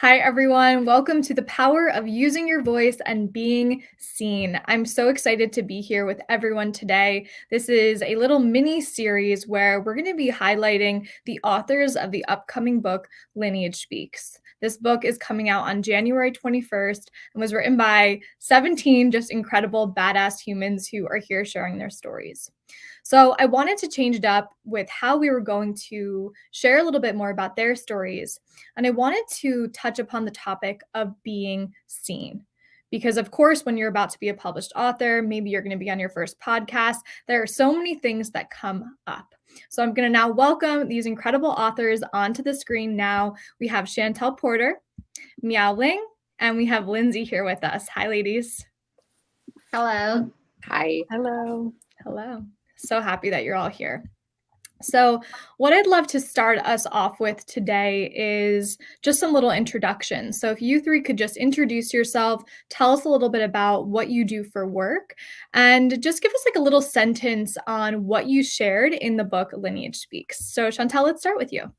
Hi, everyone. Welcome to the power of using your voice and being seen. I'm so excited to be here with everyone today. This is a little mini series where we're going to be highlighting the authors of the upcoming book, Lineage Speaks. This book is coming out on January 21st and was written by 17 just incredible, badass humans who are here sharing their stories. So I wanted to change it up with how we were going to share a little bit more about their stories. And I wanted to touch upon the topic of being seen. Because, of course, when you're about to be a published author, maybe you're going to be on your first podcast, there are so many things that come up. So I'm going to now welcome these incredible authors onto the screen now. We have Chantel Porter, Miauwling, and we have Lyndsey here with us. Hi, ladies. Hello. Hi. Hello. Hello. So happy that you're all here. So what I'd love to start us off with today is just some little introductions. So if you three could just introduce yourself, tell us a little bit about what you do for work, and just give us like a little sentence on what you shared in the book Lineage Speaks. So Chantel, let's start with you.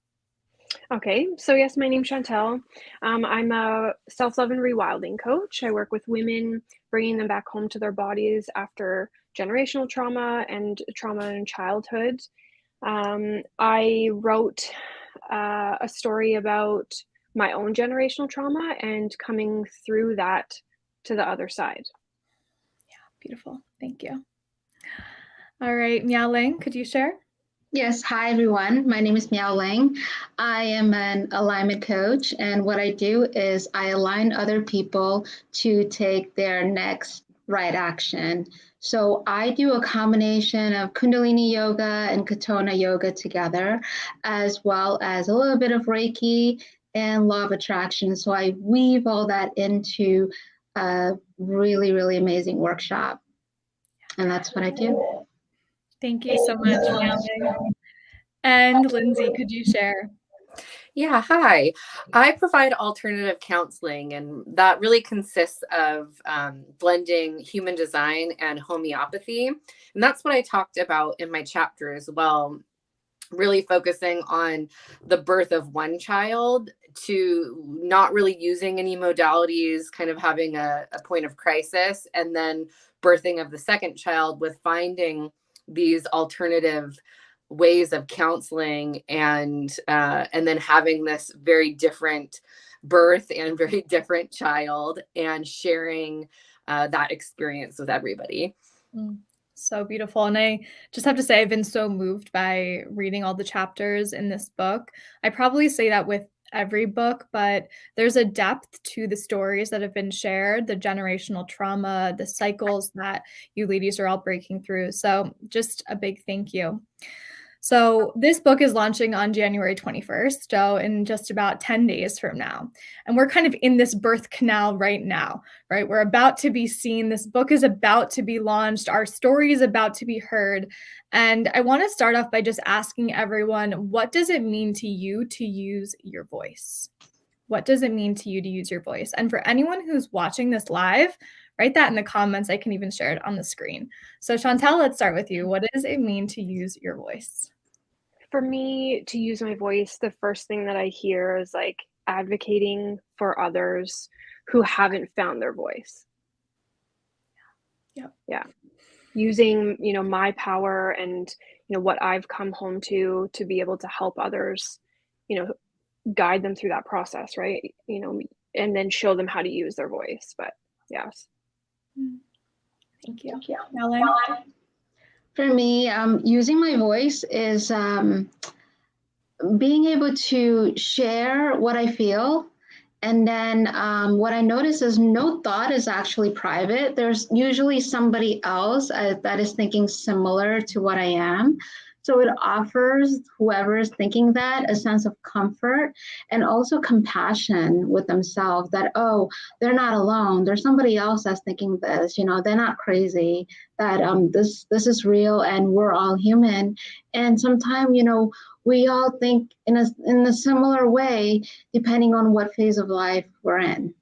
Okay, so yes, my name's Chantel. I'm a self-love and rewilding coach. I work with women, bringing them back home to their bodies after generational trauma and trauma in childhood. I wrote a story about my own generational trauma and coming through that to the other side. Yeah, beautiful. Thank you. All right, Miauwling, could you share? Yes, hi everyone. My name is Miauwling. I am an alignment coach, and what I do is I align other people to take their next right action. So I do a combination of Kundalini yoga and Katona yoga together, as well as a little bit of Reiki and law of attraction. So I weave all that into a really, really amazing workshop. And that's what I do. Thank you so much, Miauwling. And Lyndsey, could you share? Yeah, hi. I provide alternative counseling, and that really consists of blending human design and homeopathy. And that's what I talked about in my chapter as well, really focusing on the birth of one child to not really using any modalities, kind of having a point of crisis, and then birthing of the second child with finding these alternative ways of counseling and then having this very different birth and very different child and sharing that experience with everybody. So beautiful. And I just have to say, I've been so moved by reading all the chapters in this book. I probably say that with every book, but there's a depth to the stories that have been shared, the generational trauma, the cycles that you ladies are all breaking through. So just a big thank you. So this book is launching on January 21st, so in just about 10 days from now. And we're kind of in this birth canal right now, right? We're about to be seen. This book is about to be launched. Our story is about to be heard. And I want to start off by just asking everyone, what does it mean to you to use your voice? What does it mean to you to use your voice? And for anyone who's watching this live, write that in the comments. I can even share it on the screen. So Chantel, let's start with you. What does it mean to use your voice? For me, to use my voice, the first thing that I hear is like advocating for others who haven't found their voice. Yeah. Using, my power and, what I've come home to be able to help others, guide them through that process, right? And then show them how to use their voice. But yes. Thank you. For me, using my voice is being able to share what I feel. And then what I notice is no thought is actually private. There's usually somebody else that is thinking similar to what I am. So it offers whoever is thinking that a sense of comfort and also compassion with themselves that, oh, they're not alone. There's somebody else that's thinking this, they're not crazy, that this is real and we're all human. And sometimes, we all think in a similar way, depending on what phase of life we're in.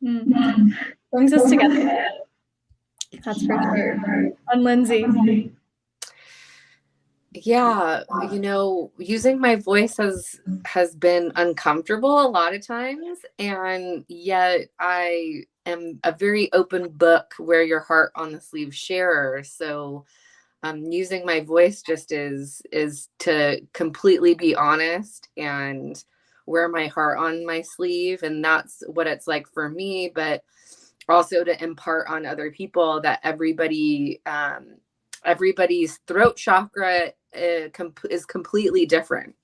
Brings us together. That's for sure. And Lyndsey. Yeah, using my voice has been uncomfortable a lot of times, and yet I am a very open book, wear your heart on the sleeve sharer. So using my voice just is to completely be honest and wear my heart on my sleeve, and that's what it's like for me, but also to impart on other people that everybody's throat chakra is completely different.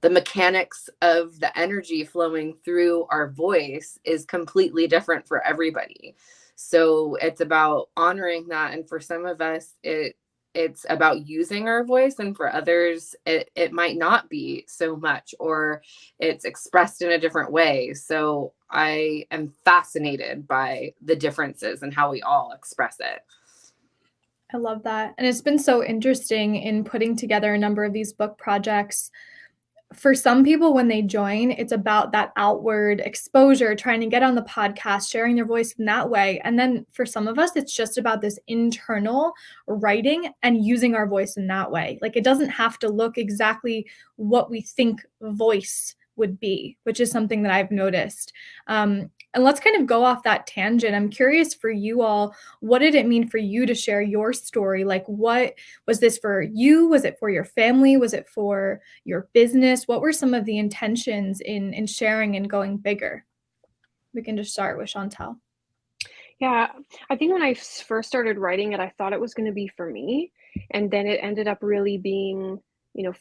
The mechanics of the energy flowing through our voice is completely different for everybody. So it's about honoring that. And for some of us, it's about using our voice, and for others it might not be so much, or it's expressed in a different way. So I am fascinated by the differences and how we all express it. I love that. And it's been so interesting in putting together a number of these book projects. For some people, when they join, it's about that outward exposure, trying to get on the podcast, sharing their voice in that way. And then for some of us, it's just about this internal writing and using our voice in that way. Like, it doesn't have to look exactly what we think voice would be, which is something that I've noticed. And let's kind of go off that tangent. I'm curious for you all, what did it mean for you to share your story? Like, what was this for you? Was it for your family? Was it for your business? What were some of the intentions in sharing and going bigger? We can just start with Chantel. Yeah, I think when I first started writing it, I thought it was going to be for me. And then it ended up really being,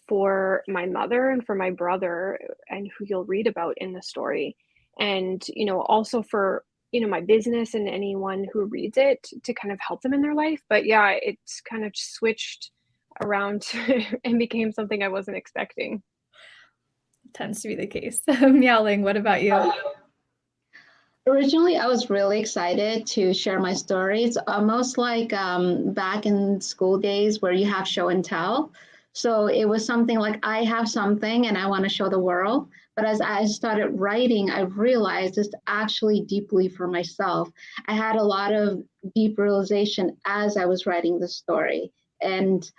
for my mother and for my brother, and who you'll read about in the story. And, also for, my business and anyone who reads it to kind of help them in their life. But yeah, it's kind of switched around and became something I wasn't expecting. Tends to be the case. Miauwling, what about you? Originally, I was really excited to share my story. It's almost like back in school days where you have show and tell. So it was something like I have something and I want to show the world. But as I started writing, I realized it's actually deeply for myself. I had a lot of deep realization as I was writing the story. And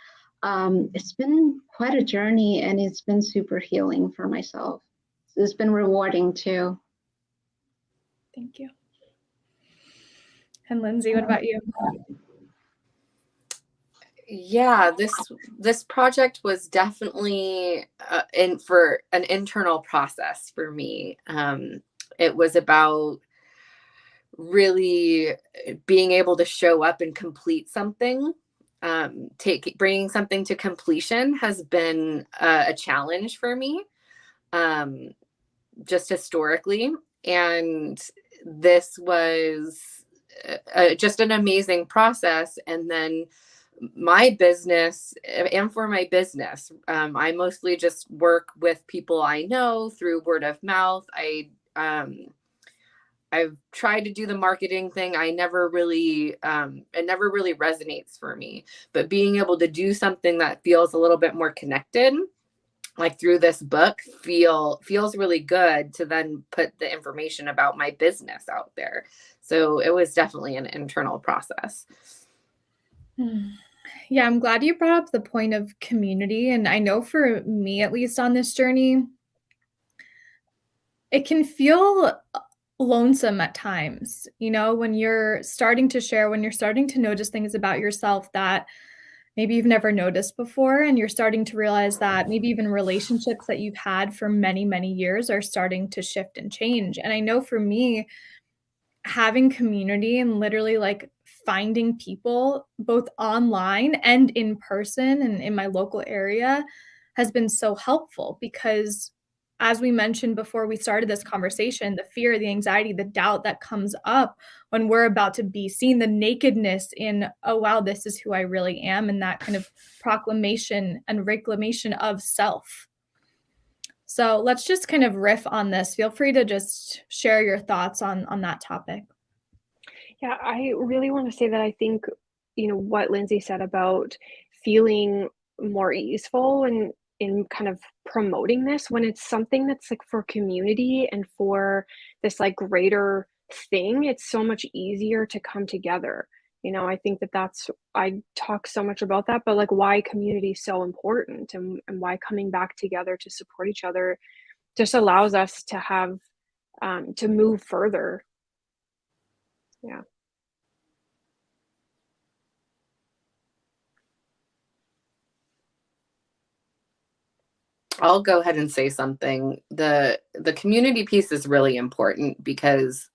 it's been quite a journey, and it's been super healing for myself. It's been rewarding too. Thank you. And Lyndsey, what about you? Yeah, this project was definitely in for an internal process for me. It was about really being able to show up and complete something. Bringing something to completion has been a challenge for me, just historically, and this was just an amazing process. And then my business, and for my business, I mostly just work with people I know through word of mouth. I've tried to do the marketing thing. It never really resonates for me, but being able to do something that feels a little bit more connected, like through this book, feels really good to then put the information about my business out there. So it was definitely an internal process. Yeah, I'm glad you brought up the point of community. And I know for me, at least on this journey, it can feel lonesome at times, when you're starting to share, when you're starting to notice things about yourself that maybe you've never noticed before. And you're starting to realize that maybe even relationships that you've had for many, many years are starting to shift and change. And I know for me, having community and literally like finding people both online and in person and in my local area has been so helpful, because as we mentioned before we started this conversation, the fear, the anxiety, the doubt that comes up when we're about to be seen, the nakedness in, oh wow, this is who I really am, and that kind of proclamation and reclamation of self. So let's just kind of riff on this. Feel free to just share your thoughts on that topic. Yeah, I really want to say that I think, what Lyndsey said about feeling more easeful and in kind of promoting this when it's something that's like for community and for this like greater thing, it's so much easier to come together. I think I talk so much about that, but like why community is so important, and why coming back together to support each other just allows us to have to move further. Yeah. I'll go ahead and say something. The community piece is really important because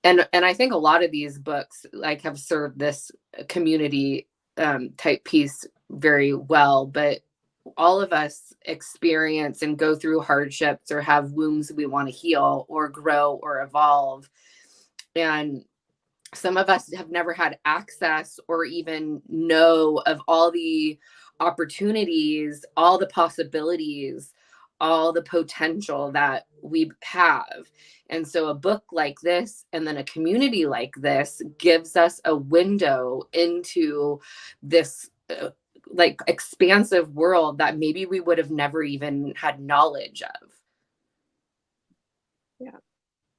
and I think a lot of these books like have served this community type piece very well, but all of us experience and go through hardships or have wounds we want to heal or grow or evolve. And some of us have never had access or even know of all the opportunities, all the possibilities, all the potential that we have. And so a book like this and then a community like this gives us a window into this like expansive world that maybe we would have never even had knowledge of. Yeah.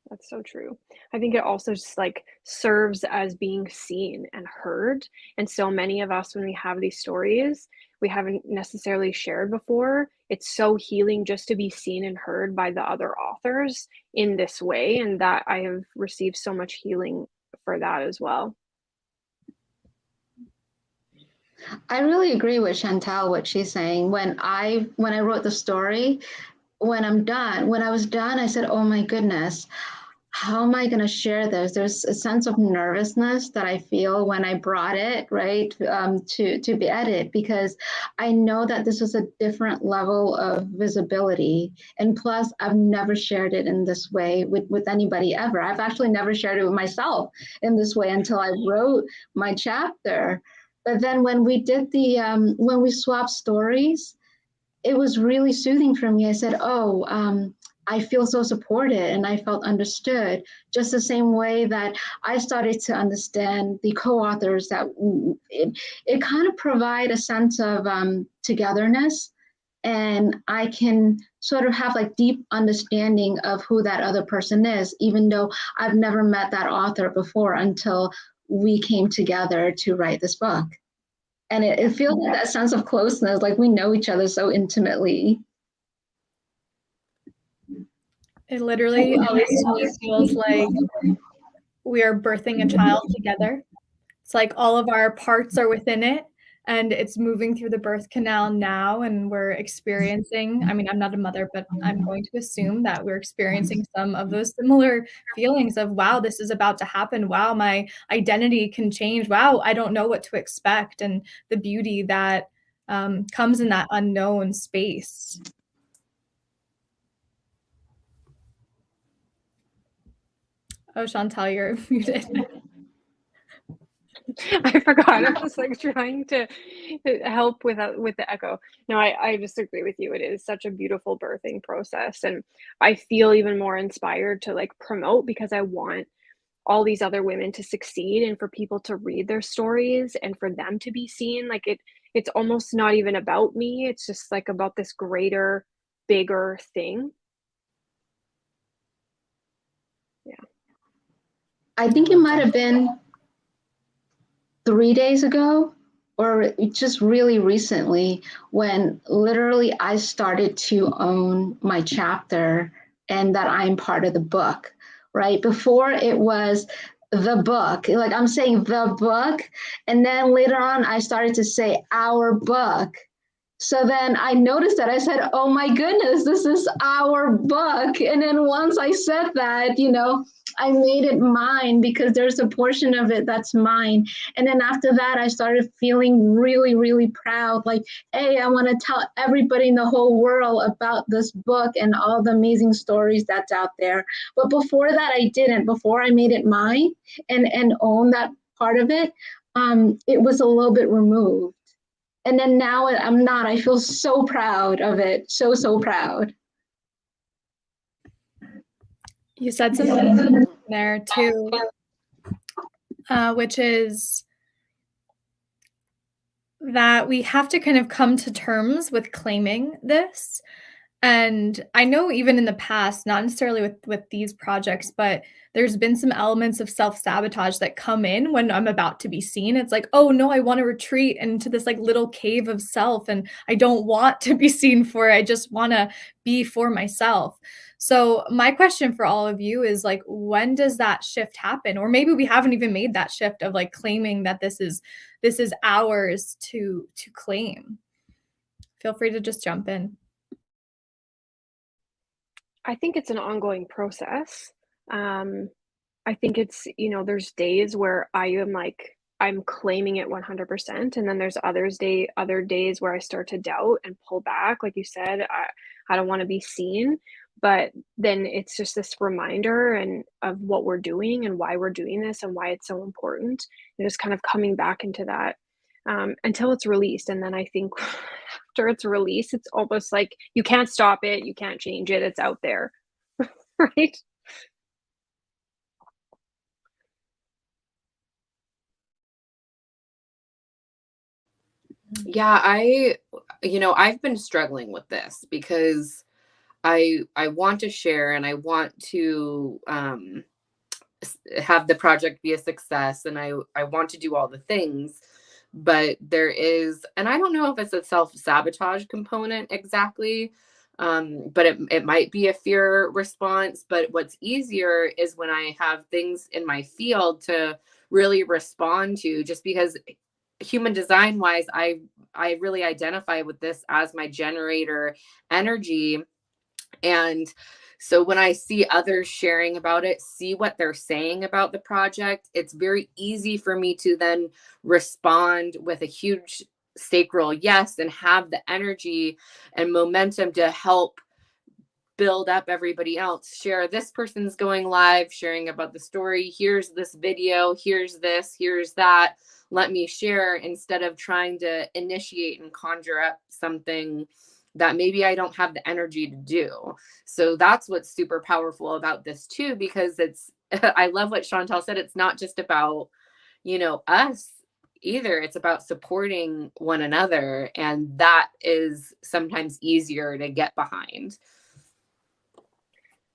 That's so true. I think it also just like serves as being seen and heard. And so many of us, when we have these stories we haven't necessarily shared before, it's so healing just to be seen and heard by the other authors in this way. And that I have received so much healing for that as well. I really agree with Chantel, what she's saying. When I wrote the story, when I was done, I said, oh my goodness, how am I going to share this? There's a sense of nervousness that I feel when I brought it, right, to be edited, because I know that this was a different level of visibility. And plus, I've never shared it in this way with anybody ever. I've actually never shared it with myself in this way until I wrote my chapter. But then when we did when we swapped stories, it was really soothing for me. I said, I feel so supported and I felt understood, just the same way that I started to understand the co-authors, that it kind of provide a sense of togetherness, and I can sort of have like deep understanding of who that other person is, even though I've never met that author before until we came together to write this book. And it feels like that sense of closeness, like we know each other so intimately. It literally always feels like we are birthing a child together. It's like all of our parts are within it and it's moving through the birth canal now, and we're experiencing, I mean, I'm not a mother, but I'm going to assume that we're experiencing some of those similar feelings of, wow, this is about to happen. Wow, my identity can change. Wow, I don't know what to expect, and the beauty that comes in that unknown space. Oh, Chantel, you're muted. I forgot. I was like trying to help with the echo. No, I just agree with you. It is such a beautiful birthing process, and I feel even more inspired to like promote, because I want all these other women to succeed and for people to read their stories and for them to be seen. Like it's almost not even about me. It's just like about this greater, bigger thing. Yeah. I think it might have been 3 days ago, or just really recently, when literally I started to own my chapter and that I'm part of the book, right? Before it was the book, like I'm saying the book. And then later on, I started to say our book. So then I noticed that I said, oh my goodness, this is our book. And then once I said that, I made it mine, because there's a portion of it that's mine. And then after that, I started feeling really, really proud. Like, hey, I want to tell everybody in the whole world about this book and all the amazing stories that's out there. But before that, I didn't. Before I made it mine and own that part of it, it was a little bit removed. And then now I'm not. I feel so proud of it. So, so proud. You said something there too, which is that we have to kind of come to terms with claiming this. And I know even in the past, not necessarily with these projects, but there's been some elements of self-sabotage that come in when I'm about to be seen. It's like, "Oh, no, I wanna retreat into this, like, little cave of self, and I don't want to be seen for it. I just wanna be for myself." So, my question for all of you is, like, when does that shift happen? Or maybe we haven't even made that shift of, like, claiming that this is ours to claim. Feel free to just jump in. I think it's an ongoing process. Um, I think it's, there's days where I am like, I'm claiming it 100%. And then there's other days where I start to doubt and pull back. Like you said, I don't want to be seen. But then it's just this reminder and of what we're doing and why we're doing this and why it's so important. And just kind of coming back into that until it's released. And then I think after it's released, it's almost like you can't stop it, you can't change it, it's out there, right? Yeah, I've been struggling with this because I want to share and I want to have the project be a success, and I want to do all the things, but there is, and I don't know if it's a self-sabotage component exactly, but it might be a fear response. But what's easier is when I have things in my field to really respond to, just because human design wise, I really identify with this as my generator energy. And so when I see others sharing about it, see what they're saying about the project, it's very easy for me to then respond with a huge sacral yes, and have the energy and momentum to help build up everybody else. Share, this person's going live sharing about the story. Here's this video. Here's this. Here's that. Let me share, instead of trying to initiate and conjure up something that maybe I don't have the energy to do. So that's what's super powerful about this too, because I love what Chantel said. It's not just about, us either. It's about supporting one another. And that is sometimes easier to get behind.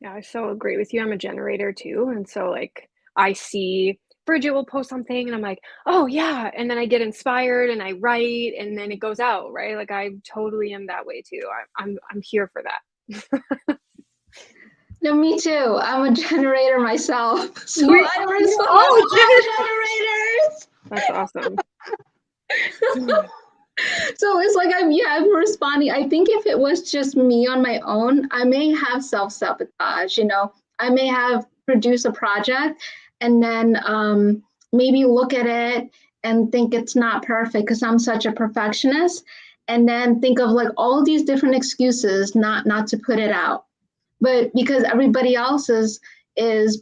Yeah, I so agree with you. I'm a generator too. And so, like, I see Bridget will post something and I'm like, oh, yeah. And then I get inspired and I write and then it goes out, right? Like, I totally am that way too. I'm here for that. No, me too. I'm a generator myself. So We, I we're respond all to all generators. That's awesome. So it's like I'm responding. I think if it was just me on my own, I may have self-sabotage, I may have produced a project and then maybe look at it and think it's not perfect because I'm such a perfectionist, and then think of like all these different excuses not to put it out. But because everybody else is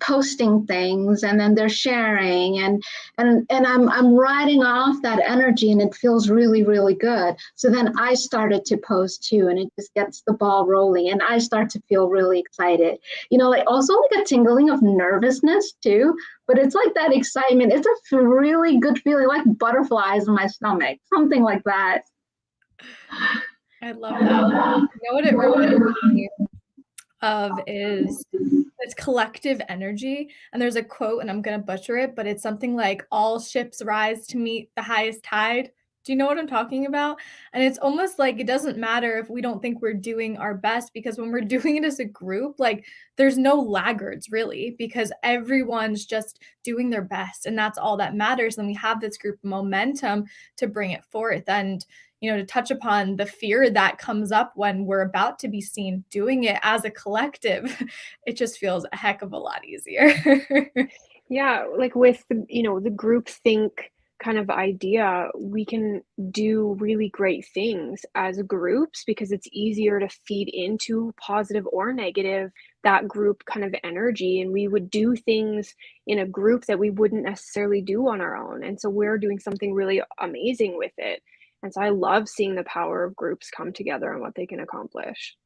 posting things and then they're sharing, and I'm riding off that energy, and it feels really, really good. So then I started to post too, and it just gets the ball rolling and I start to feel really excited. Like also like a tingling of nervousness too, but it's like that excitement. It's a really good feeling, like butterflies in my stomach, something like that. I love that. You know what it reminds me of is it's collective energy, and there's a quote, and I'm gonna butcher it, but it's something like, "All ships rise to meet the highest tide." Do you know what I'm talking about? And it's almost like it doesn't matter if we don't think we're doing our best, because when we're doing it as a group, like, there's no laggards really, because everyone's just doing their best, and that's all that matters, and we have this group momentum to bring it forth. And to touch upon the fear that comes up when we're about to be seen doing it as a collective, it just feels a heck of a lot easier. Yeah, like with the group think kind of idea, we can do really great things as groups because it's easier to feed into positive or negative that group kind of energy, and we would do things in a group that we wouldn't necessarily do on our own. And so we're doing something really amazing with it. And so I love seeing the power of groups come together and what they can accomplish.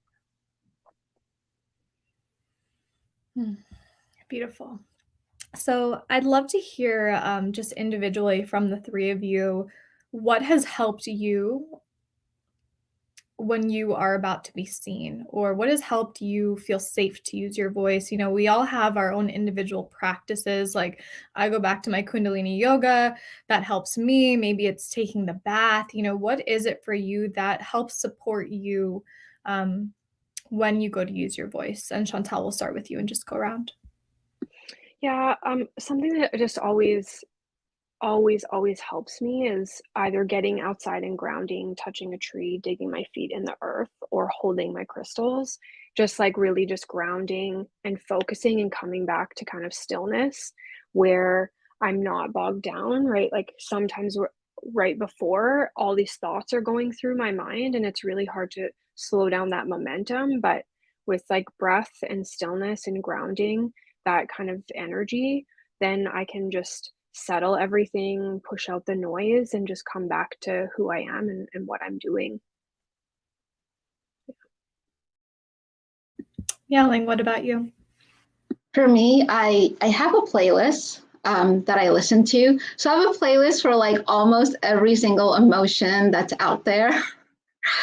Hmm, beautiful. So I'd love to hear, just individually from the three of you, what has helped you when you are about to be seen? Or what has helped you feel safe to use your voice? You know, we all have our own individual practices. Like I go back to my Kundalini yoga, that helps me. Maybe it's taking the bath. You know, what is it for you that helps support you um, when you go to use your voice? And Chantel, we'll start with you and just go around. Yeah, something that just always helps me is either getting outside and grounding, touching a tree, digging my feet in the earth, or holding my crystals. Just like really just grounding and focusing and coming back to kind of stillness where I'm not bogged down, right? Like sometimes right before all these thoughts are going through my mind, and it's really hard to slow down that momentum. But with like breath and stillness and grounding, that kind of energy, then I can just settle everything, push out the noise, and just come back to who I am and what I'm doing. Miauwling, what about you? For me, I have a playlist that I listen to. So I have a playlist for like almost every single emotion that's out there.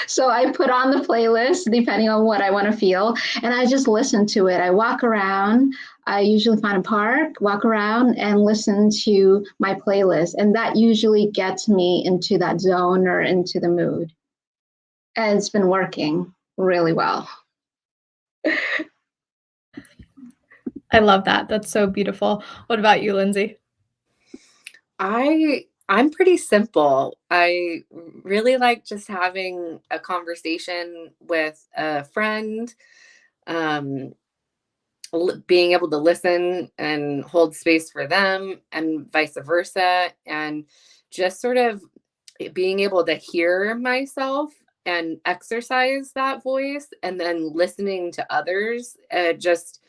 So I put on the playlist depending on what I want to feel, and I just listen to it. I walk around. I usually find a park, walk around, and listen to my playlist, and that usually gets me into that zone or into the mood. And it's been working really well. I love that. That's so beautiful. What about you, Lyndsey? I'm pretty simple. I really like just having a conversation with a friend, um, being able to listen and hold space for them, and vice versa, and just sort of being able to hear myself and exercise that voice, and then listening to others. Just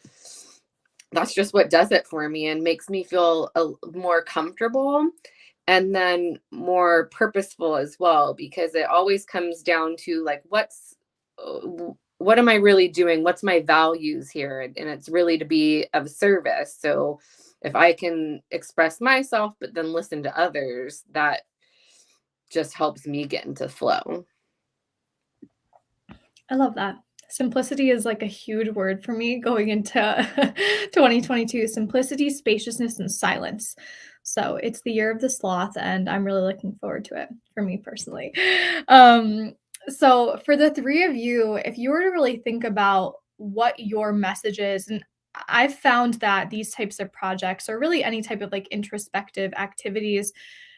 that's just what does it for me and makes me feel more comfortable, and then more purposeful as well, because it always comes down to like what am I really doing, what's my values here, and it's really to be of service. So if I can express myself but then listen to others, that just helps me get into flow. I love that. Simplicity is like a huge word for me going into 2022. Simplicity, spaciousness, and silence. So it's the year of the sloth, and I'm really looking forward to it for me personally. Um, so for the three of you, if you were to really think about what your message is, and I've found that these types of projects, or really any type of like introspective activities,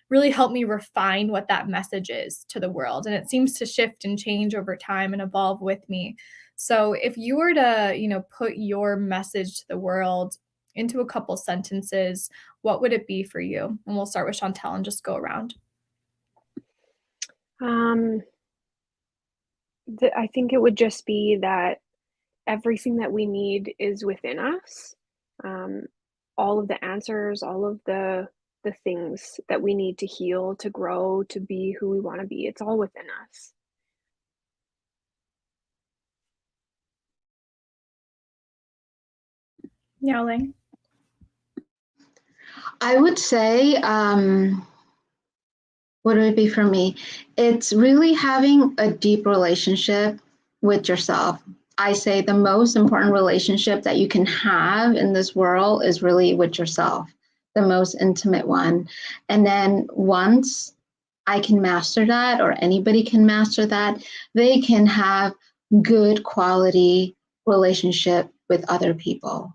really help me refine what that message is to the world. And it seems to shift and change over time and evolve with me. So if you were to, you know, put your message to the world into a couple sentences, what would it be for you? And we'll start with Chantel and just go around. Um, I think it would just be that everything that we need is within us. Um, all of the answers, all of the things that we need to heal, to grow, to be who we want to be, it's all within us. Miauwling. I would say, what would it be for me? It's really having a deep relationship with yourself. I say the most important relationship that you can have in this world is really with yourself, the most intimate one. And then once I can master that, or anybody can master that, they can have good quality relationship with other people.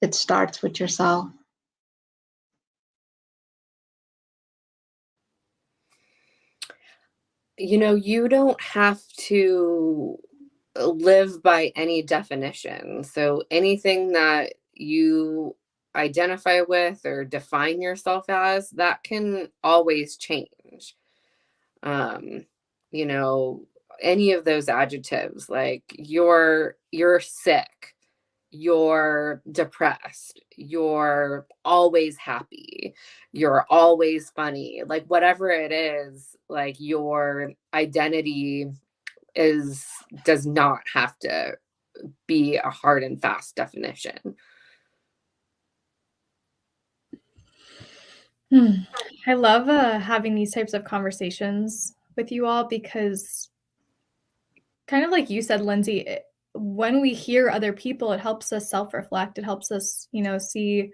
It starts with yourself. You know, you don't have to live by any definition. So anything that you identify with or define yourself as, that can always change. Um, you know, any of those adjectives, like you're sick, you're depressed, you're always happy, you're always funny, like whatever it is, like your identity is does not have to be a hard and fast definition. I love having these types of conversations with you all because kind of like you said, Lyndsey, when we hear other people, it helps us self-reflect. It helps us, see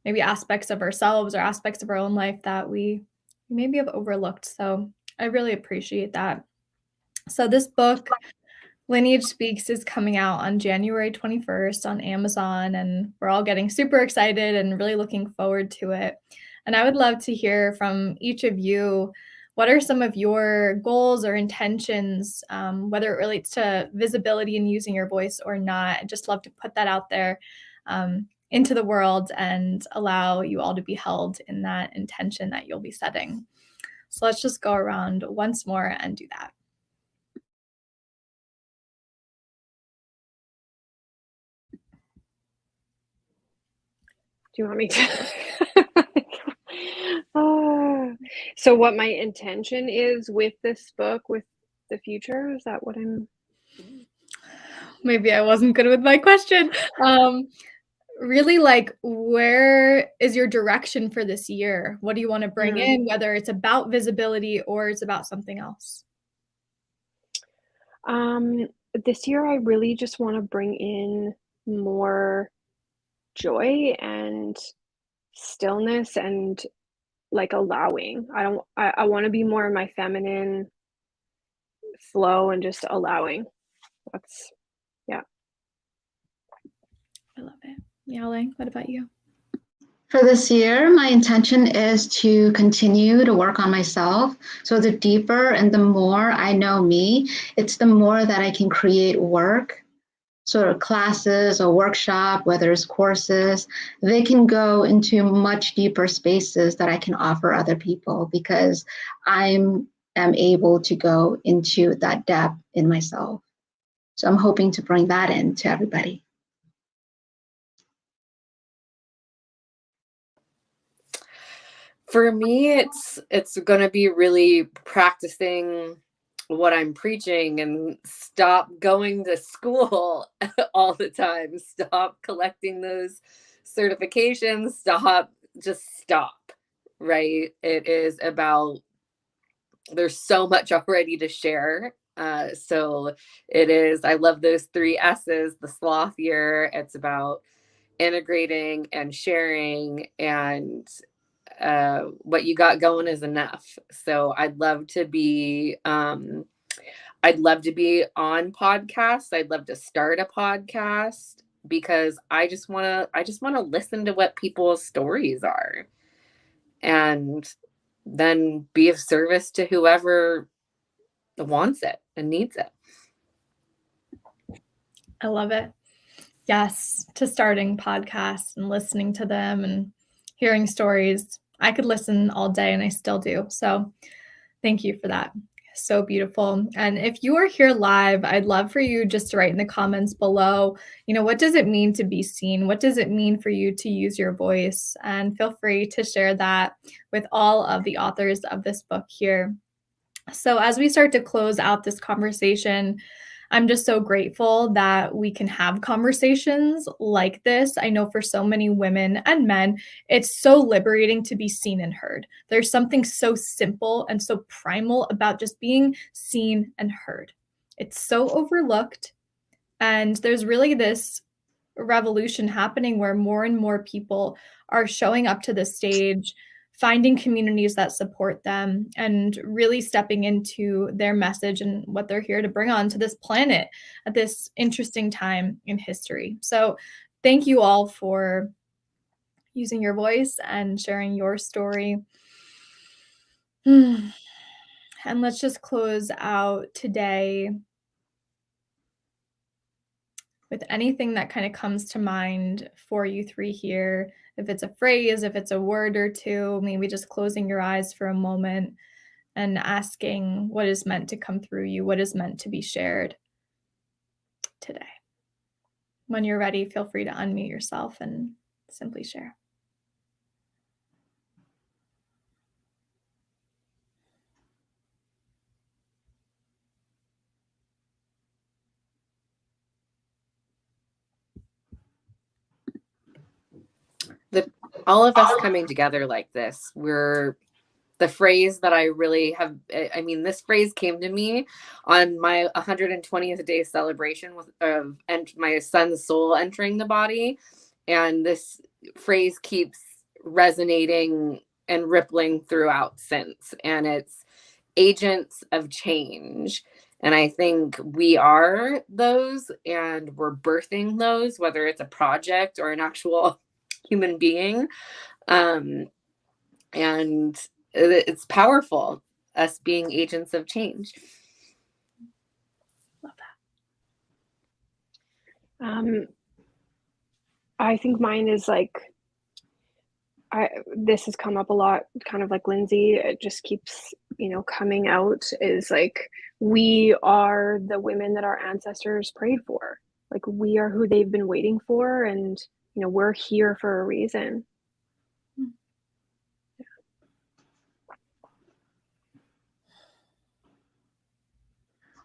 maybe aspects of ourselves or aspects of our own life that we maybe have overlooked. So I really appreciate that. So this book, Lineage Speaks, is coming out on January 21st on Amazon, and we're all getting super excited and really looking forward to it. And I would love to hear from each of you. What are some of your goals or intentions, whether it relates to visibility and using your voice or not? I'd just love to put that out there into the world and allow you all to be held in that intention that you'll be setting. So let's just go around once more and do that. Do you want me to? So what my intention is with this book, with the future, is that what I'm... Maybe I wasn't good with my question. Really, like, where is your direction for this year? What do you want to bring in, whether it's about visibility or it's about something else? This year, I really just want to bring in more joy and stillness and like allowing. I want to be more in my feminine flow and just allowing. That's, yeah. I love it. Miauwling, what about you? For this year, my intention is to continue to work on myself. So the deeper and the more I know me, it's the more that I can create work, sort of classes or workshop, whether it's courses, they can go into much deeper spaces that I can offer other people because am able to go into that depth in myself. So I'm hoping to bring that in to everybody. For me, it's going to be really practicing what I'm preaching and stop going to school all the time. Stop collecting those certifications. Stop, right? It is about, there's so much already to share. So it is, I love those 3 S's, the sloth year. It's about integrating and sharing, and what you got going is enough. So I'd love to be on podcasts. I'd love to start a podcast because I just want to listen to what people's stories are and then be of service to whoever wants it and needs it. I love it. Yes, to starting podcasts and listening to them and hearing stories. I could listen all day and I still do. So thank you for that. So beautiful. And if you are here live, I'd love for you just to write in the comments below, what does it mean to be seen? What does it mean for you to use your voice? And feel free to share that with all of the authors of this book here. So as we start to close out this conversation, I'm just so grateful that we can have conversations like this. I know for so many women and men, it's so liberating to be seen and heard. There's something so simple and so primal about just being seen and heard. It's so overlooked. And there's really this revolution happening where more and more people are showing up to the stage, finding communities that support them, and really stepping into their message and what they're here to bring on to this planet at this interesting time in history. So thank you all for using your voice and sharing your story. And let's just close out today with anything that kind of comes to mind for you 3 here. If it's a phrase, if it's a word or two, maybe just closing your eyes for a moment and asking what is meant to come through you, what is meant to be shared today. When you're ready, feel free to unmute yourself and simply share. All of us coming together like this, we're the phrase that I really have, I mean, this phrase came to me on my 120th day celebration and my son's soul entering the body. And this phrase keeps resonating and rippling throughout since. And it's agents of change. And I think we are those, and we're birthing those, whether it's a project or an actual human being. And it's powerful, us being agents of change. Love that. I think mine is like, this has come up a lot, kind of like Lyndsey. It just keeps, coming out, is like, we are the women that our ancestors prayed for. Like, we are who they've been waiting for, and we're here for a reason.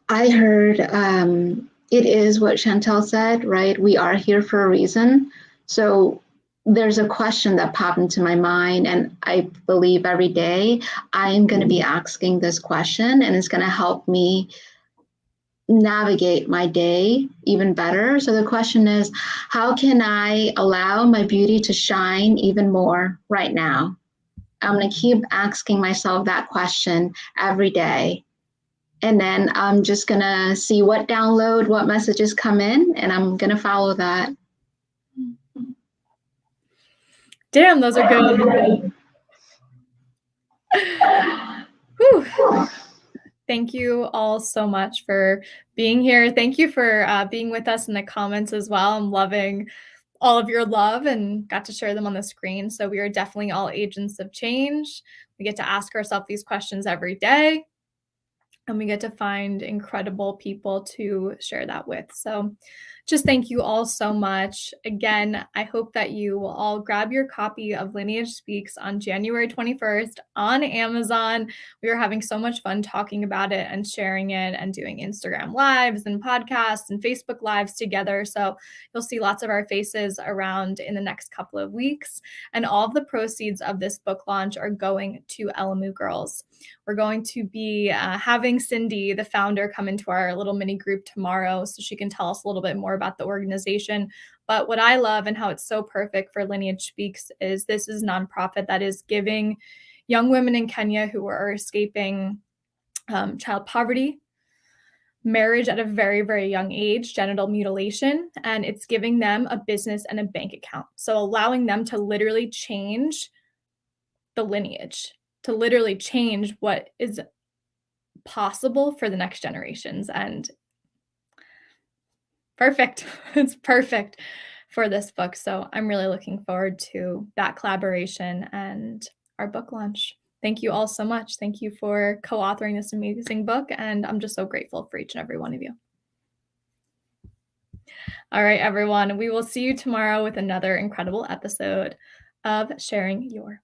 I heard it is what Chantel said, right? We are here for a reason. So there's a question that popped into my mind, and I believe every day I am going to be asking this question, and it's going to help me navigate my day even better. So the question is, how can I allow my beauty to shine even more right now? I'm going to keep asking myself that question every day. And then I'm just going to see what messages come in, and I'm going to follow that. Damn, those are good. Whew. Thank you all so much for being here. Thank you for being with us in the comments as well. I'm loving all of your love and got to share them on the screen. So we are definitely all agents of change. We get to ask ourselves these questions every day, and we get to find incredible people to share that with. So just thank you all so much. Again, I hope that you will all grab your copy of Lineage Speaks on January 21st on Amazon. We are having so much fun talking about it and sharing it and doing Instagram lives and podcasts and Facebook lives together. So you'll see lots of our faces around in the next couple of weeks. And all of the proceeds of this book launch are going to Elamu Girls. We're going to be having Cindy, the founder, come into our little mini group tomorrow so she can tell us a little bit more about the organization. But what I love and how it's so perfect for Lineage Speaks is this is a nonprofit that is giving young women in Kenya who are escaping child poverty, marriage at a very, very young age, genital mutilation, and it's giving them a business and a bank account. So allowing them to literally change the lineage, to literally change what is possible for the next generations. And perfect. It's perfect for this book. So I'm really looking forward to that collaboration and our book launch. Thank you all so much. Thank you for co-authoring this amazing book. And I'm just so grateful for each and every one of you. All right, everyone. We will see you tomorrow with another incredible episode of Sharing Your